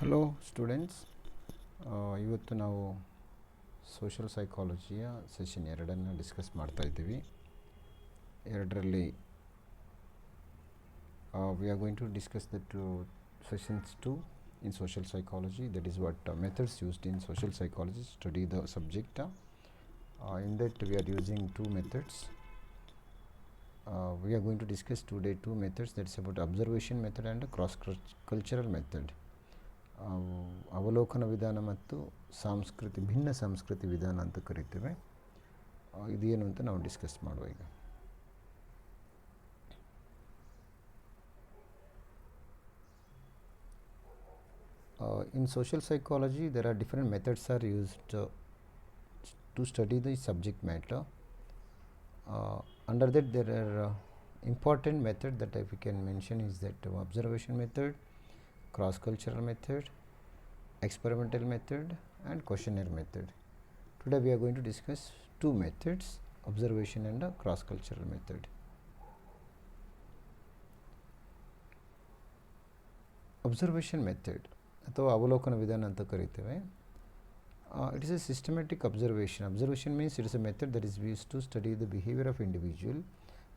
Hello students, ಇವತ್ತು ನಾವು social ಸೈಕಾಲಜಿಯ session 2 discuss ಮಾಡ್ತಾ ಇದ್ದೀವಿ. ಎರಡರಲ್ಲಿ we are going to discuss the sessions 2 in social psychology, that is what methods used in social psychology to study the subject. In that we are using two methods. We are going to discuss today two methods, that is about observation method and cross cultural method. ಅವಲೋಕನ ವಿಧಾನ ಮತ್ತು ಭಿನ್ನ ಸಂಸ್ಕೃತಿ ವಿಧಾನ ಅಂತ ಕರಿತೇವೆ. ಇದೇನು ಅಂತ ನಾವು ಡಿಸ್ಕಸ್ ಮಾಡುವ ಈಗ. In social psychology there are different methods are used to study the subject matter. Under that there are important method that we can mention is that observation method, cross cultural method, experimental method and questionnaire method. Today we are going to discuss two methods, observation and cross cultural method. Observation method ಅಥವಾ ಅವಲೋಕನ ವಿಧಾನ ಅಂತ ಕರೀತೇವೆ. It is a systematic observation. Observation means it is a method that is used to study the behavior of individual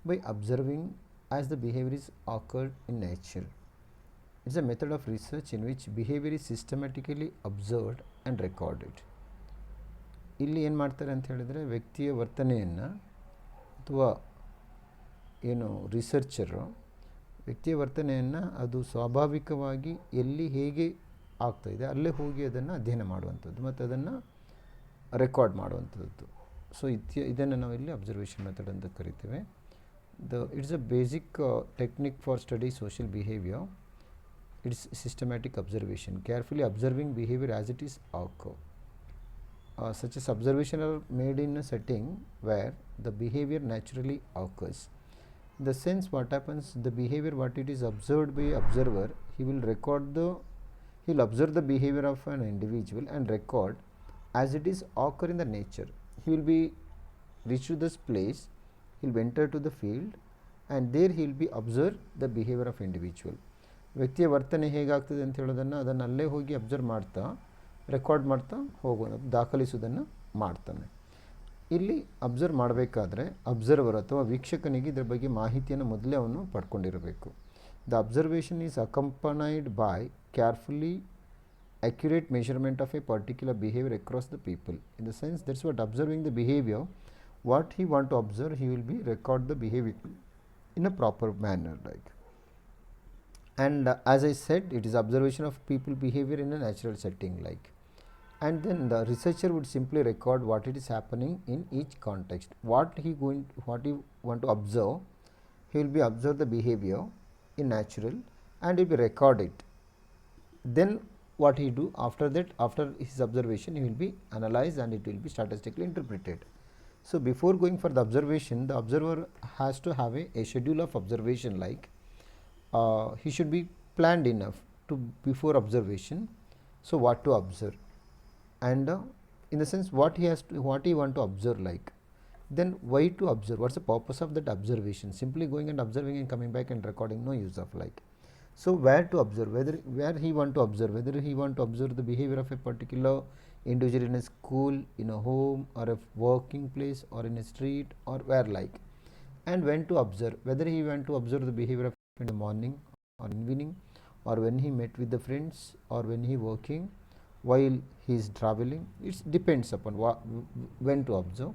by observing as the behavior is occurred in nature. It is a method of research in which behavior is systematically observed and recorded. ಇಲ್ಲಿ ಏನು ಮಾಡ್ತಾರೆ ಅಂತ ಹೇಳಿದರೆ, ವ್ಯಕ್ತಿಯ ವರ್ತನೆಯನ್ನು ಅಥವಾ ಏನು ರಿಸರ್ಚರು ವ್ಯಕ್ತಿಯ ವರ್ತನೆಯನ್ನು ಅದು ಸ್ವಾಭಾವಿಕವಾಗಿ ಎಲ್ಲಿ ಹೇಗೆ ಆಗ್ತಾಯಿದೆ ಅಲ್ಲೇ ಹೋಗಿ ಅದನ್ನು ಅಧ್ಯಯನ ಮಾಡುವಂಥದ್ದು ಮತ್ತು ಅದನ್ನು ರೆಕಾರ್ಡ್ ಮಾಡುವಂಥದ್ದು. ಸೊ ಇದನ್ನು ನಾವಿಲ್ಲಿ ಅಬ್ಸರ್ವೇಷನ್ ಮೆಥಡ್ ಅಂತ ಕರಿತೇವೆ. It's a basic technique for study social behaviour. It's systematic observation, carefully observing behavior as it is occur. Such as observation are made in a setting where the behavior naturally occurs. In the sense, what happens, the behavior what it is observed by observer, he will observe the behavior of an individual and record as it is occur in the nature. He will be reach to this place, he will enter to the field and there he will be observe the behavior of individual. ವ್ಯಕ್ತಿಯ ವರ್ತನೆ ಹೇಗಾಗ್ತದೆ ಅಂತ ಹೇಳೋದನ್ನು ಅದನ್ನು ಅಲ್ಲೇ ಹೋಗಿ observe ಮಾಡ್ತಾ record ಮಾಡ್ತಾ ಹೋಗೋಣ, ದಾಖಲಿಸೋದನ್ನು ಮಾಡ್ತಾನೆ. ಇಲ್ಲಿ ಅಬ್ಸರ್ವ್ ಮಾಡಬೇಕಾದ್ರೆ ಅಬ್ಸರ್ವರ್ ಅಥವಾ ವೀಕ್ಷಕನಿಗೆ ಇದರ ಬಗ್ಗೆ ಮಾಹಿತಿಯನ್ನು ಮೊದಲೇ ಅವನು ಪಡ್ಕೊಂಡಿರಬೇಕು. The observation is accompanied by carefully accurate measurement of a particular behaviour across the people. In the sense that's what observing the behaviour, what he want to observe, he will be record the behaviour in a proper manner like. And as I said, it is observation of people behavior in a natural setting like. And then the researcher would simply record what it is happening in each context. What he want to observe, he will be observe the behavior in natural and he will be record it. Then what he do after that, after his observation, he will be analyzed and it will be statistically interpreted. So before going for the observation, the observer has to have a schedule of observation like. He should be planned enough to before observation. So what to observe and in the sense what he want to observe like. Then why to observe, what's the purpose of that observation? Simply going and observing and coming back and recording, no use of like. So where to observe, where he want to observe, whether he want to observe the behavior of a particular individual in a school, in a home or a working place or in a street or where like. And when to observe, whether he want to observe the behavior of in the morning or evening or when he met with the friends or when he working while he is traveling. It depends upon when to observe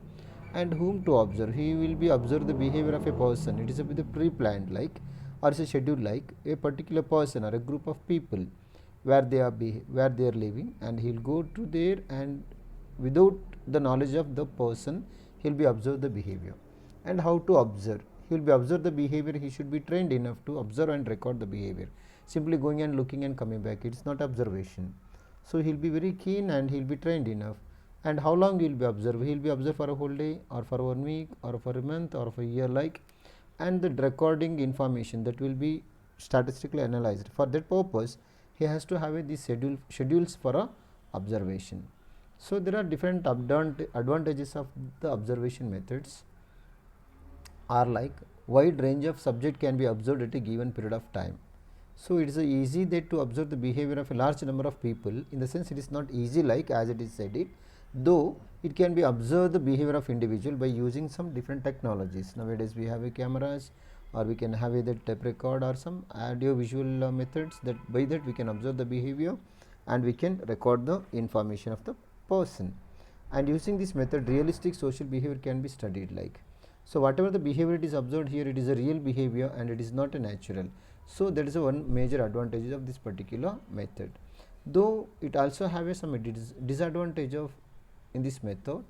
and whom to observe. He will be observe the behavior of a person. It is a bit pre-planned like, or it's a schedule like a particular person or a group of people where they are living, and he will go to there and without the knowledge of the person he will be observe the behavior. And how to observe, he will be observe the behavior, he should be trained enough to observe and record the behavior. Simply going and looking and coming back, it is not observation. So he will be very keen and he will be trained enough. And how long he will be observed, he will be observed for a whole day or for 1 week or for a month or for a year like. And the recording information that will be statistically analyzed. For that purpose he has to have these schedules for a observation. So there are different advantages of the observation methods are like, wide range of subject can be observed at a given period of time. So it is easy that to observe the behavior of a large number of people. In the sense, it is not easy like as it is said it, though it can be observed the behavior of individual by using some different technologies. Nowadays we have a cameras, or we can have either tape record or some audio visual methods, that by that we can observe the behavior and we can record the information of the person. And using this method, realistic social behavior can be studied. Like, so whatever the behavior it is observed here, it is a real behavior and it is not a natural. So that is a one major advantage of this particular method, though it also have some disadvantage of in this method.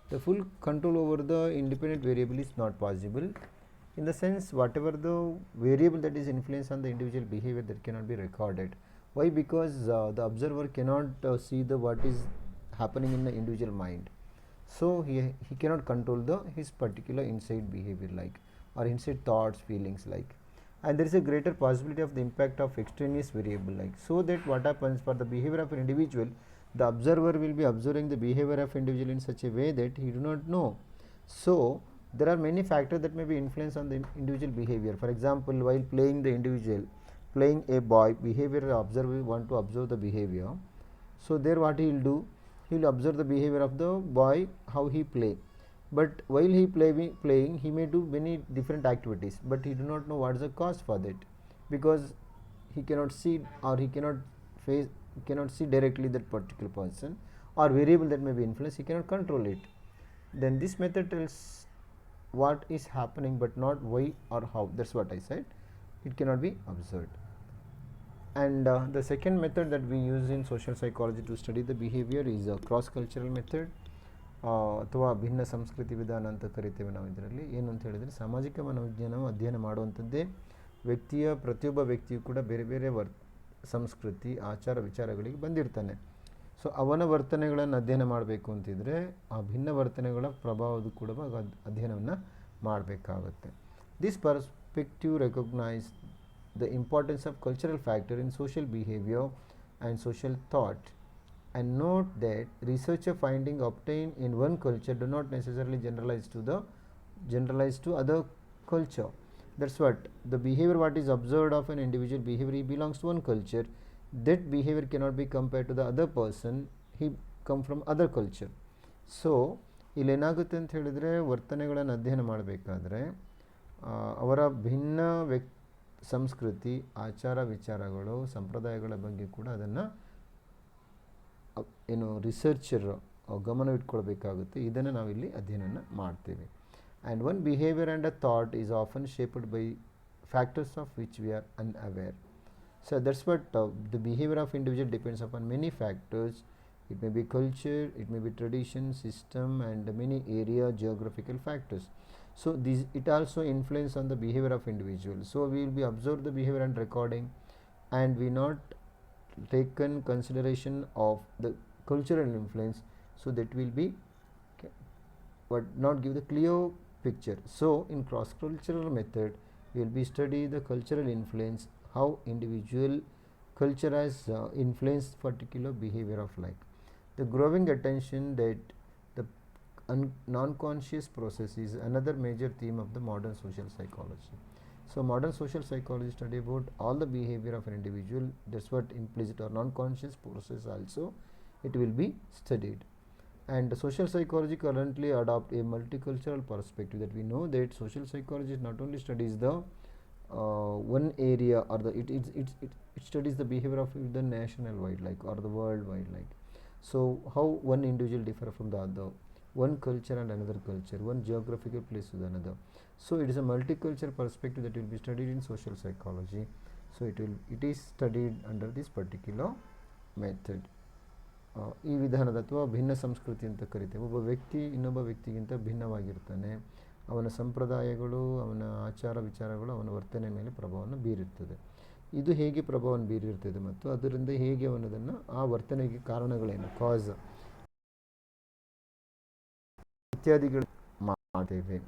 The full control over the independent variable is not possible, in the sense whatever the variable that is influence on the individual behavior, that cannot be recorded. Why? Because the observer cannot see the what is happening in the individual mind, so he cannot control the his particular inside behavior, like, or inside thoughts, feelings, like. And there is a greater possibility of the impact of extraneous variable, like, so that what happens for the behavior of an individual, the observer will be observing the behavior of individual in such a way that he do not know. So there are many factors that may be influence on the individual behavior. For example, while playing a boy behavior, the observer want to observe the behavior. So there what he will do, he will observe the behavior of the boy, how he play. But while he playing, he may do many different activities, but he do not know what is the cause for that, because he cannot see, or he cannot see directly that particular person or variable that may be influenced, he cannot control it. Then this method tells what is happening but not why or how. That's what I said, it cannot be observed. And the second method that we use in social psychology to study the behavior is a cross cultural method, ಅಥವಾ ಭಿನ್ನ ಸಂಸ್ಕೃತಿ ವಿಧಾನ ಅಂತ ಕರಿತೇವೆ ನಾವು. ಇದರಲ್ಲಿ ಏನು ಅಂತ ಹೇಳಿದರೆ, ಸಾಮಾಜಿಕ ಮನೋವಿಜ್ಞಾನವು ಅಧ್ಯಯನ ಮಾಡುವಂಥದ್ದೇ ಪ್ರತಿಯೊಬ್ಬ ವ್ಯಕ್ತಿಯು ಕೂಡ ಬೇರೆ ಬೇರೆ ಸಂಸ್ಕೃತಿ, ಆಚಾರ, ವಿಚಾರಗಳಿಗೆ ಬಂದಿರ್ತಾನೆ. ಸೊ ಅವನ ವರ್ತನೆಗಳನ್ನು ಅಧ್ಯಯನ ಮಾಡಬೇಕು ಅಂತಿದ್ರೆ ಆ ಭಿನ್ನ ವರ್ತನೆಗಳ ಪ್ರಭಾವದ ಕೂಡ ಅಧ್ಯಯನವನ್ನು ಮಾಡಬೇಕಾಗುತ್ತೆ. This perspective recognise the importance of cultural factor in social behavior and social thought, and note that researcher finding obtained in one culture do not necessarily generalize to other culture. That's what the behavior what is observed of an individual behavior, he belongs to one culture, that behavior cannot be compared to the other person, he come from other culture. So ಇಲ್ಲೇನಾಗುತ್ತೆ ಅಂತ ಹೇಳಿದರೆ, ವರ್ತನೆಗಳನ್ನು ಅಧ್ಯಯನ ಮಾಡಬೇಕಾದ್ರೆ ಅವರ ಭಿನ್ನ ಸಂಸ್ಕೃತಿ, ಆಚಾರ, ವಿಚಾರಗಳು, ಸಂಪ್ರದಾಯಗಳ ಬಗ್ಗೆ ಕೂಡ ಅದನ್ನು ಏನು ರಿಸರ್ಚರ್ ಗಮನವಿಟ್ಕೊಳ್ಬೇಕಾಗುತ್ತೆ. ಇದನ್ನು ನಾವಿಲ್ಲಿ ಅಧ್ಯಯನ ಮಾಡ್ತೇವೆ. And one behaviour and a thought is often shaped by factors of which we are unaware. So that's what the behavior of individual depends upon many factors. It may be culture, it may be tradition, system, and many area geographical factors. So it also influence on the behavior of individual. So we will be observe the behavior and recording, and we not taken consideration of the cultural influence, so that will be but not give the clear picture. So in cross cultural method, we will be study the cultural influence, how individual culture has influenced particular behavior of life. The growing attention that the non-conscious process is another major theme of the modern social psychology. So modern social psychology study about all the behavior of an individual. That's what implicit or non-conscious process also it will be studied. And social psychology currently adopt a multicultural perspective, that we know that social psychology not only studies the one area, or it studies the behavior of the national wide, like, or the worldwide, like. So how one individual differ from the other, one culture and another culture, one geographical place with another. So it is a multicultural perspective that will be studied in social psychology. So it is studied under this particular method. ಈ ವಿಧಾನದ ಅಥವಾ ಭಿನ್ನ ಸಂಸ್ಕೃತಿ ಅಂತ ಕರಿತೇವೆ. ಒಬ್ಬ ವ್ಯಕ್ತಿ ಇನ್ನೊಬ್ಬ ವ್ಯಕ್ತಿಗಿಂತ ಭಿನ್ನವಾಗಿರ್ತಾನೆ. ಅವನ ಸಂಪ್ರದಾಯಗಳು, ಅವನ ಆಚಾರ ವಿಚಾರಗಳು ಅವನ ವರ್ತನೆ ಮೇಲೆ ಪ್ರಭಾವವನ್ನು ಬೀರಿರ್ತದೆ. ಇದು ಹೇಗೆ ಪ್ರಭಾವವನ್ನು ಬೀರಿರ್ತದೆ ಮತ್ತು ಅದರಿಂದ ಹೇಗೆ ಅವನದನ್ನು ಆ ವರ್ತನೆಗೆ ಕಾರಣಗಳೇನು, ಕಾಸ್ ಇತ್ಯಾದಿಗಳು ಮಾಡ್ತೇವೆ.